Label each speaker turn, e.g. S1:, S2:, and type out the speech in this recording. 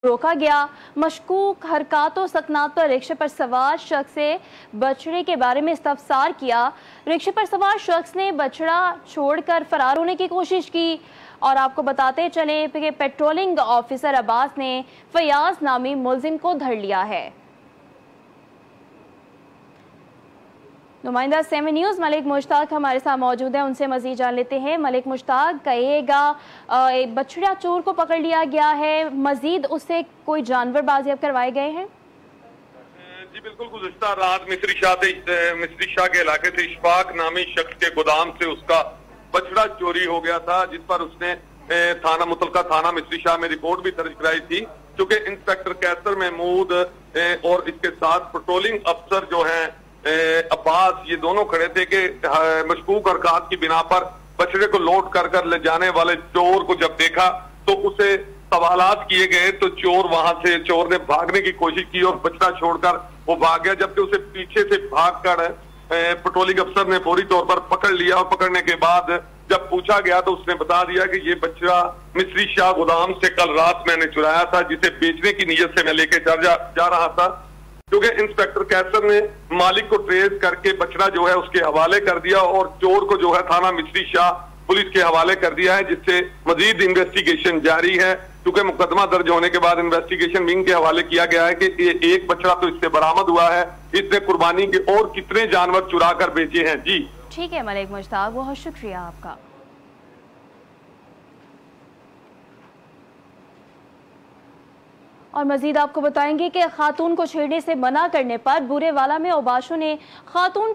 S1: रोका गया। मशकूक हरकत और सकनात पर रिक्शे पर सवार शख्स से बछड़े के बारे में इस्तफसार किया। रिक्शे पर सवार शख्स ने बछड़ा छोड़कर फरार होने की कोशिश की। और आपको बताते चले कि पेट्रोलिंग ऑफिसर अब्बास ने फयाज नामी मुलजिम को धर लिया है। नुमाइंदा 7 न्यूज़ मलिक मुश्ताक हमारे साथ मौजूद है, उनसे मजीद जान लेते हैं। मलिक मुश्ताक, कहिएगा बछड़ा चोर को पकड़ लिया गया है, मजीद उससे कोई जानवर बाजियाब करवाए गए हैं?
S2: जी बिल्कुल, गुज़िश्ता रात मिस्री शाह के इलाके से इशफाक नामी शख्स के गोदाम से उसका बछड़ा चोरी हो गया था, जिस पर उसने मुतलका थाना मिस्री शाह में रिपोर्ट भी दर्ज कराई थी। क्योंकि इंस्पेक्टर कैसर महमूद और इसके साथ पेट्रोलिंग अफसर जो है अब्बास, ये दोनों खड़े थे कि मशकूक हरकत की बिना पर बछड़े को लोड कर ले जाने वाले चोर को जब देखा तो उसे सवालात किए गए, तो चोर ने भागने की कोशिश की और बछड़ा छोड़कर वो भाग गया। जबकि उसे पीछे से भागकर पेट्रोलिंग अफसर ने फौरी तौर पर पकड़ लिया और पकड़ने के बाद जब पूछा गया तो उसने बता दिया कि ये बछड़ा मिस्री शाह गोदाम से कल रात मैंने चुराया था, जिसे बेचने की नीयत से मैं लेके जा रहा था। क्योंकि इंस्पेक्टर कैसर ने मालिक को ट्रेस करके बछड़ा जो है उसके हवाले कर दिया और चोर को जो है थाना मिस्री शाह पुलिस के हवाले कर दिया है, जिससे मजीद इन्वेस्टिगेशन जारी है। क्योंकि मुकदमा दर्ज होने के बाद इन्वेस्टिगेशन विंग के हवाले किया गया है कि ये एक बछड़ा तो इससे बरामद हुआ है, इसने कुर्बानी के और कितने जानवर चुरा कर बेचे हैं। जी
S1: ठीक है मलिक मुश्ताक, बहुत शुक्रिया आपका। और मजीद आपको बताएंगे कि खातून को छेड़ने से मना करने पर बुरेवाला में औबाशों ने खातून